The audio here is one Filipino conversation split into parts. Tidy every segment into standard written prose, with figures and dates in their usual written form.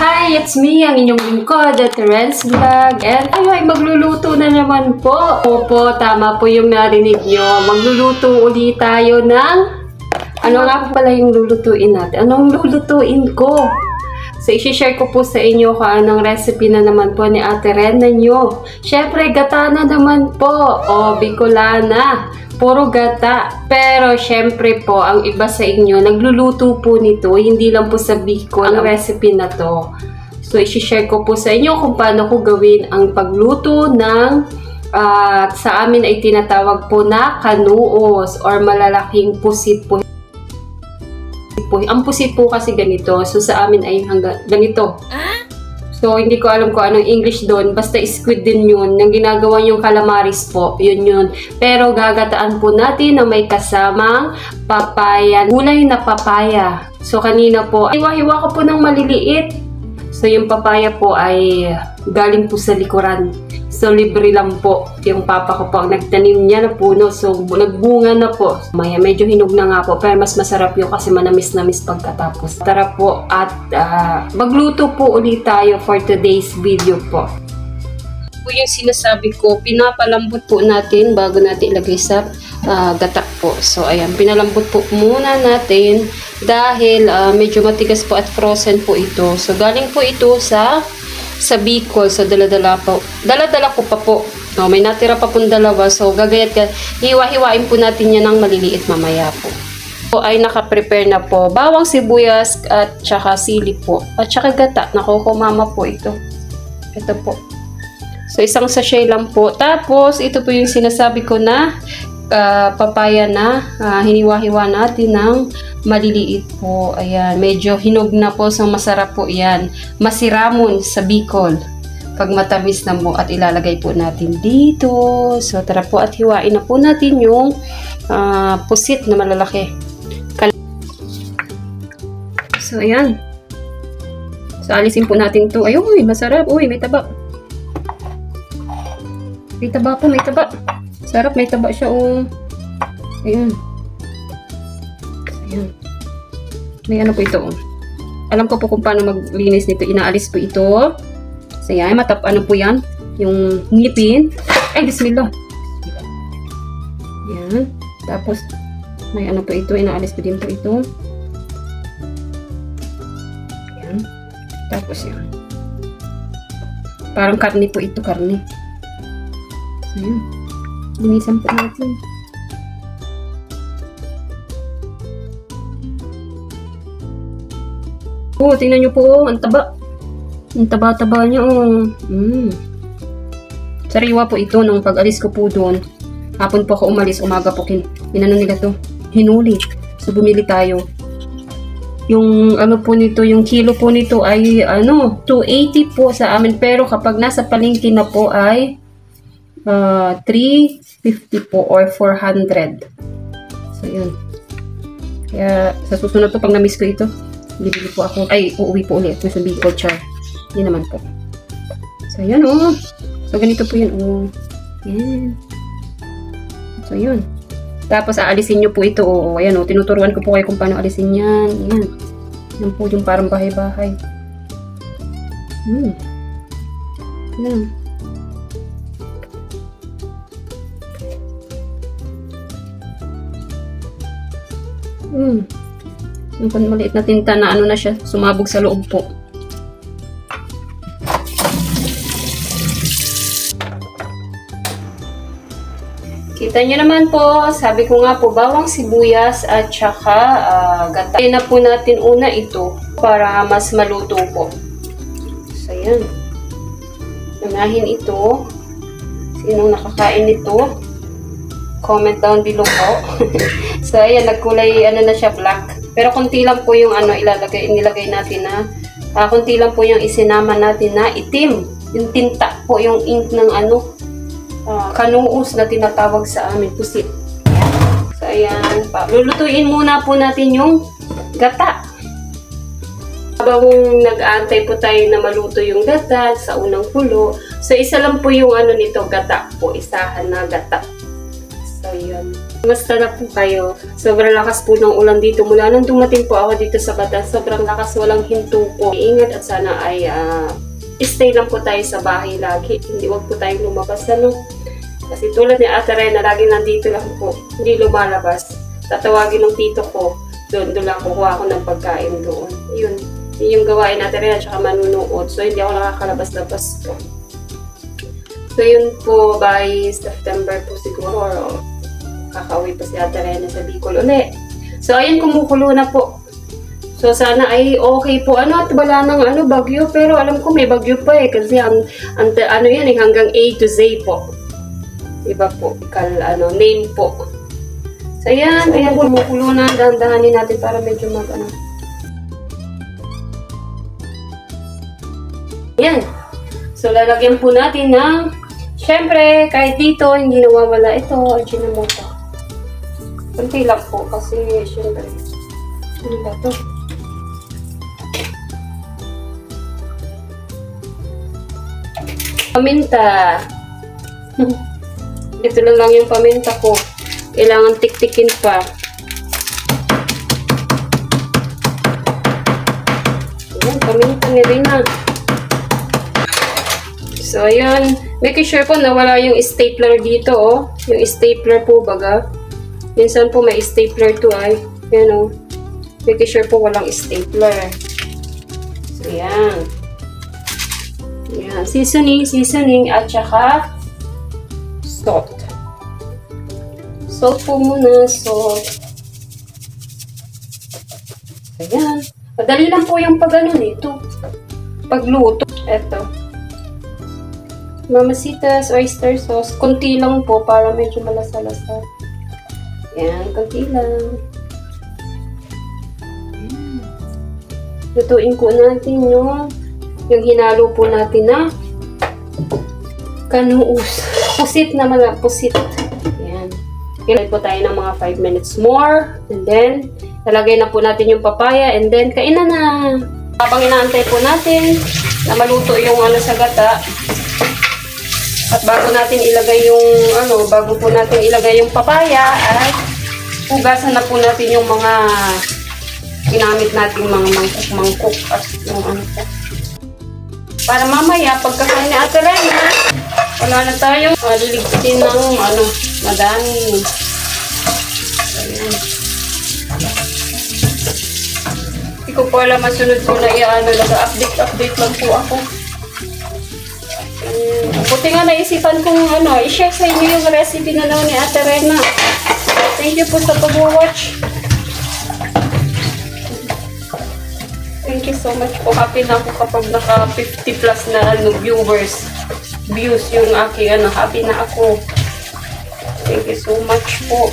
Hi, it's me, ang inyong lingkod, Terence Vlog. And ay, magluluto na naman po. Opo, tama po yung narinig nyo. Magluluto ulit tayo ng... Ano nga pala yung lulutuin natin? Anong lulutuin ko? So, isi-share ko po sa inyo kung anong recipe na naman po ni Ate Ren nyo. Syempre, gata na naman po. O, Bicolana. Puro gata. Pero, syempre po, ang iba sa inyo, nagluluto po nito, hindi lang po sa Bicol ang recipe na to. So, isi-share ko po sa inyo kung paano ko gawin ang pagluto ng sa amin ay tinatawag po na kanuos or malalaking pusit po. Ang pusit po kasi ganito. So, sa amin ay hanggang ganito. So, hindi ko alam kung anong English doon. Basta squid din yun. Nang ginagawa yung calamaris po. Yun yun. Pero gagataan po natin na may kasamang papaya. Gulay na papaya. So, kanina po, hiwa-hiwa ko po ng maliliit. So, yung papaya po ay galing po sa likuran. So, libre lang po. Yung papa ko po ang nagtanim niya na puno. So, nagbunga na po. Medyo hinog na nga po. Pero mas masarap yun kasi manamis-namis pagkatapos. Tara po at magluto po ulit tayo for today's video po. Po yung sinasabi ko, pinapalambot po natin bago natin ilagay sa gata po. So, ayan. Pinalambot po muna natin dahil medyo matigas po at frozen po ito. So, galing po ito sa Bicol. So, dala-dala ko pa po. No, may natira pa pong dalawa. So, hiwa-hiwain po natin yan ng maliliit mamaya po. So, ay naka-prepare na po. Bawang sibuyas at saka sili po. At saka gata. Nakukumama po ito. Ito po. So, isang sachet lang po. Tapos, ito po yung sinasabi ko na papaya na hiniwa-hiwa natin ng maliliit po. Ayan, medyo hinog na po. So, masarap po yan. Masiramon sa Bicol. Pag matamis na po at ilalagay po natin dito. So, tara po at hiwain na po natin yung pusit na malalaki. So, ayan. So, alisin po natin to. Ayun, masarap. Uy, may taba. May taba po, may taba. Sarap, may taba siya, oh. Ayun. Ayun. May ano po ito, oh. Alam ko po kung paano maglinis nito. Inaalis po ito. So, yan. Ano po yan? Yung ngipin. Ay, bismillah. Yan. Tapos, may ano po ito. Inaalis po din po ito. Yan. Tapos, yan. Parang karne po ito, karne. Ayan. Linisan po natin. Oh, tingnan nyo po, oh, ang taba. Ang taba-taba niya, oh. Sariwa po ito nung pag-alis ko po doon. Hapon po ako umalis, umaga po inano nila to, hinuli. So, bumili tayo. Yung ano po nito, yung kilo po nito ay ano, 280 po sa amin. Pero kapag nasa palengke na po ay 350 po or 400. So, yun. Kaya, sa susunod po, pag na-miss ko ito, bibili po ako. Ay, uuwi po ulit. Nasa Bicol char. Yun naman po. So, yun, oh. So, ganito po yun, oh. Yan. So, yun. Tapos, aalisin nyo po ito, oh. Ayan, oh. Tinuturuan ko po kayo kung paano alisin yan. Yan. Yan po yung parang bahay-bahay. Yan. Yung maliit na tinta na ano na siya, sumabog sa loob po. Kita nyo naman po, sabi ko nga po, bawang sibuyas at saka gata. Kaya na po natin una ito para mas maluto po. So, yan. Unahin ito. Sinong nakakain nito? Comment down below po. So, ayan, nagkulay, ano na siya, black. Pero konti lang po yung ano, nilagay natin na, konti lang po yung isinama natin na itim. Yung tinta po, yung ink ng ano, kanuos na tinatawag sa amin, pusit. So, ayan, lulutuin muna po natin yung gata. Habang nag-aantay po tayo na maluto yung gata sa unang kulo, so, isa lang po yung ano nito, gata po, isahan na gata. So, yun. Basta na po kayo. Sobrang lakas po ng ulan dito. Mula nang dumating po ako dito sa Bataan, sobrang lakas, walang hinto po. Ingat at sana ay stay lang po tayo sa bahay lagi. Hindi wag po tayong lumabas. Kasi tulad ni Ate Rena, lagi nandito lang po. Hindi lumalabas. Tatawagin ng tito ko. Doon lang kukuha ako ng pagkain doon. Yun yung gawain natin rin at saka manunood. So, hindi ako nakakalabas-labas po. So, yun po by September po siguro. Kakauwi pa si Ate Rena sa Bicol uli. So, ayun, kumukulo na po. So, sana ay okay po. At wala nang bagyo. Pero alam ko may bagyo pa eh. Kasi yan eh, hanggang A to Z po. Iba po. Name po. So, ayan, kumukulo na. Dahan-dahanin natin para medyo Ayan. So, lalagyan po natin ng, syempre, kahit dito, hindi nawawala ito, Ajinomoto. Kunti lang po, kasi, syempre, ano ba ito? Paminta. Ito lang yung paminta ko. Kailangan tiktikin pa. Ayan, paminta ni Rina. So, ayan. Making sure po na wala yung stapler dito, oh. Yung stapler po, baga. Minsan po may stapler to, ay. Ayan, oh. Making sure po walang stapler. So, ayan. Ayan. Seasoning, at saka salt. Salt po muna, salt. Ayan. Madali lang po yung nito. Pagluto. Eto. Mamasitas oyster sauce. Kunti lang po para medyo malasa-lasa. Ayan, kunti lang. Lutuin po natin yung hinalo po natin na kanuus. Pusit naman lang, pusit. Ayan. Kailangan po tayo ng mga 5 minutes more. And then, talagay na po natin yung papaya. And then, kainan na. Habang inaantay po natin na maluto yung sa gata. At bago natin ilagay bago po natin ilagay yung papaya, ay hugasan na po natin yung mga ginamit nating mga mangkok at yung para mamaya, pagkakain ni Ate Rena, wala na tayong liligpitin ng madami. Ayan. Hindi ko po alam, masunod ko na nag-update lang po ako. Buti nga naisipan kong i-share sa inyo yung recipe na ni Ate Rena. Thank you po sa pag-watch. Thank you so much po. Happy na ako kapag naka 50 plus na views yung aking happy na ako. Thank you so much po.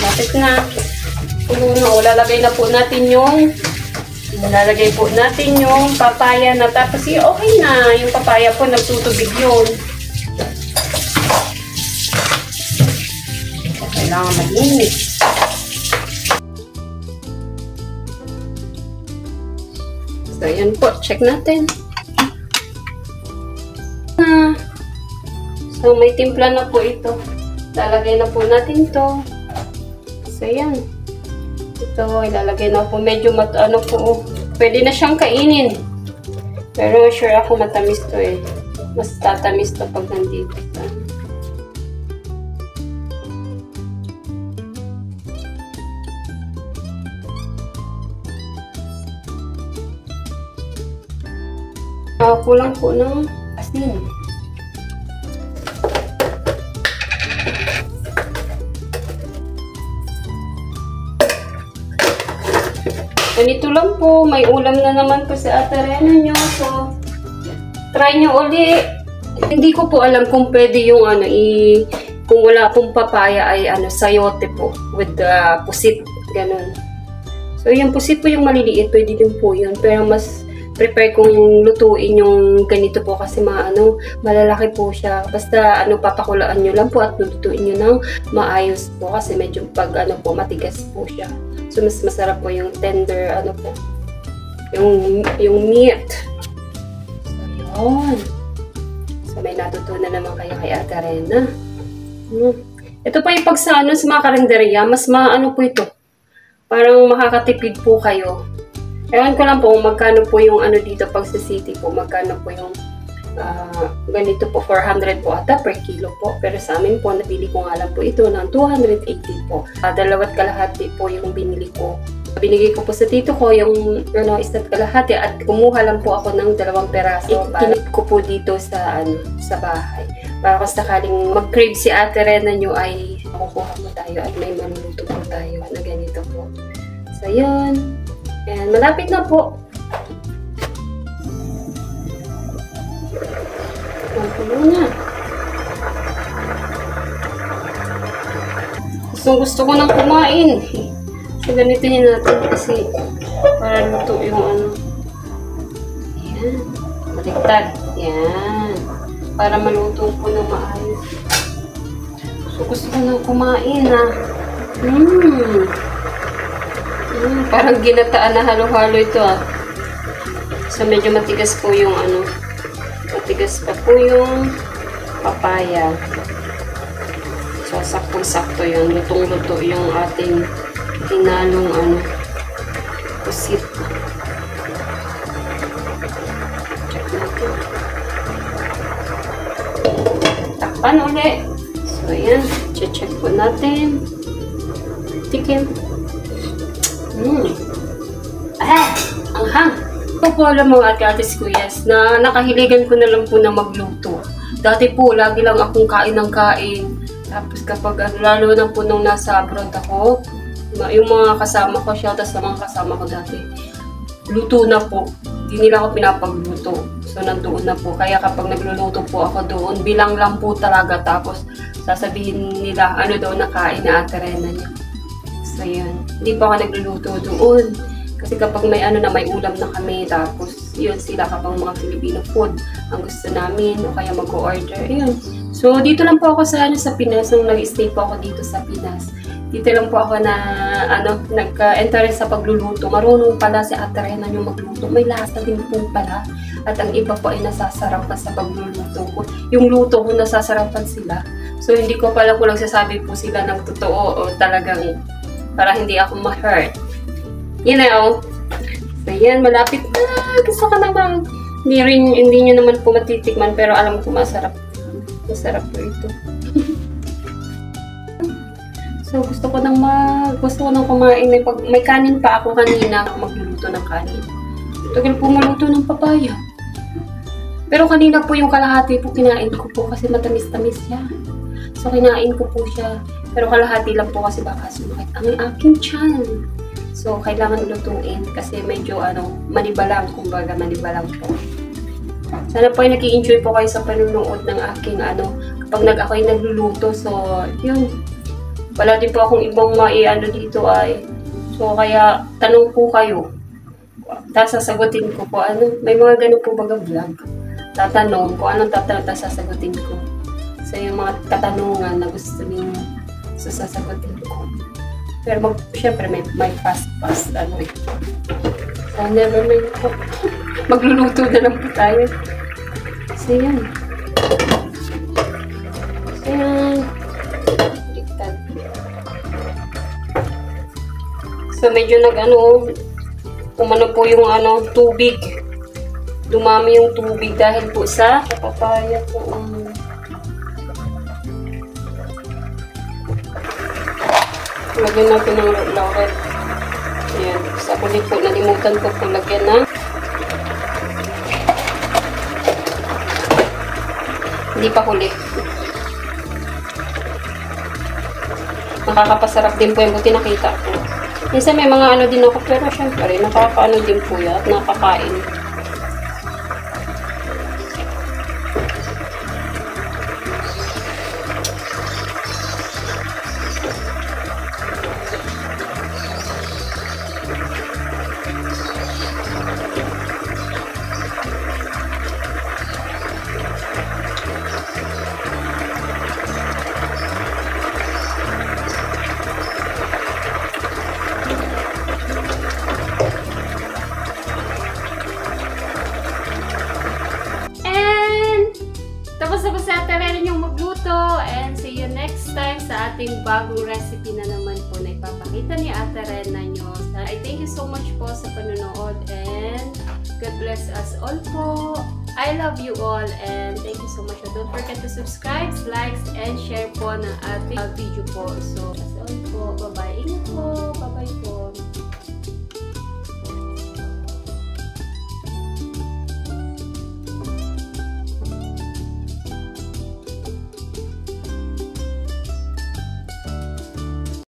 Lapit na. Lalagay na po natin yung papaya na tapos okay na. Yung papaya po nagtutubig yun. Kailangan mag-init. So, yan po. Check natin. So, may timpla na po ito. Lalagay na po natin to. So, yan. Ito, ilalagay na po. Medyo po. Pwede na siyang kainin. Pero sure ako matamis to eh. Mas tatamis to pag nandito. Kulang po ng asin. Ganito lang po, may ulam na naman po sa Ate Rena nyo. So, try nyo uli. Hindi ko po alam kung pwede yung kung wala pong papaya ay sayote po with pusit, ganun. So, yung pusit po yung maliliit, pwede din po yun. Pero mas prepare kong lutuin yung ganito po kasi malalaki po siya. Basta papakulaan nyo lang po at lutuin nyo ng maayos po kasi medyo pag po matigas po siya. So mas masarap po yung tender po. Yung meat. Yun. So, may natutunan naman kayo kay Ate Rena. Ito pa yung sa mga karinderya, mas maano po ito. Parang makakatipid po kayo. Ewan ko lang po magkano po yung dito pag sa city po, magkano po yung ganito po, 400 po ata per kilo po. Pero sa amin po, nabili ko nga lang po ito ng 280 po. 2.5 kalahati po yung binili ko. Binigay ko po sa tito ko yung isa't kalahati at kumuha lang po ako ng 2 peraso. Kinip ko po dito sa bahay. Para kung sakaling mag-crave si Ate Rena nyo ay makukuha mo tayo at may maluluto po tayo na ganito po. So, yun. And malapit na po. Magpulo na. Gusto ko nang kumain. So, ganito yun natin kasi para luto yung Ayan. Baliktad. Ayan. Para maluto po ng maayos. So, gusto ko nang kumain parang ginataan na halo-halo ito So, medyo matigas po yung matigas pa po yung papaya. So, saktong-sakto yun. Lutong-luto yung ating tinalong pusit. Check natin. Takpan ulit. So, ayan. Check po natin. Tikim. Anghang. Ito po alam mga ate-ates kuyas na nakahiligan ko na lang po na magluto. Dati po, lagi lang akong kain ng kain. Tapos kapag lalo na po nung nasa abroad ako, yung mga kasama ko, shoutout sa mga kasama ko dati, luto na po. Hindi nila ako pinapagluto. So, nandoon na po. Kaya kapag nagluluto po ako doon, bilang lang po talaga. Tapos, sasabihin nila, daw nakain na Ate Rena niya. So, yun. Hindi pa ako nagluluto doon. Kasi kapag may may ulam na kami, tapos, yun sila kapag mga Filipino food, ang gusto namin, o kaya mag-order, yun. So, dito lang po ako sa Pinas, nung nag-stay po ako dito sa Pinas. Dito lang po ako na, nagka-interest sa pagluluto. Marunong pala si Ate Rena yung magluto. May lasa din po pala. At ang iba po ay nasasarapan sa pagluluto ko. Yung luto ko, nasasarapan sila. So, hindi ko pala ko lang sasabi po sila ng totoo o talagang para hindi ako ma-hurt. You know? So, yan, malapit na. Gusto ko naman. Hindi nyo naman po matitikman, pero alam ko masarap. Masarap po ito. So, gusto ko nang kumain. May kanin pa ako kanina. Magluluto ng kanin. Tagal po maluto ng papaya. Pero kanina po yung kalahati po kinain ko po kasi matamis-tamis siya. So, kinain ko po siya. Pero kalahati lang po kasi baka sumakit ang aking tiyan. So, kailangan lutuin kasi medyo manibalang. Kumbaga, manibalang po. Sana po ay nag-i-enjoy po kayo sa panunood ng aking kapag ako'y nagluluto. So, yun. Wala din po akong ibang dito ay. So, kaya tanong po kayo. Tapos sasagutin ko po. May mga ganun po baga vlog. Tatanong kung anong tatanong, tapos sasagutin ko. So, yung mga katanungan na gusto ninyo, so sasagutin ko. Pero syempre may fast. So, never mind po. Magluluto na lang po tayo. So, yan. So, yan. So, medyo umano po yung tubig. Dumami yung tubig dahil po sa papaya po. Lagyan natin ng laurel. Ayan. Sa huli po, nalimutan ko po lagyan na. Hindi pa huli. Nakakapasarap din po yung buti nakita ko. Minsan may mga din ako, pero syempre, nakakaano din po yan, nakakain. ating bagong recipe na naman po na ipapakita ni Ate Rena nyo. I thank you so much po sa panonood and God bless us all po. I love you all and thank you so much. Don't forget to subscribe, likes, and share po ng ating video po. So, that's all po. Bye-bye. Ingat po. Bye-bye po.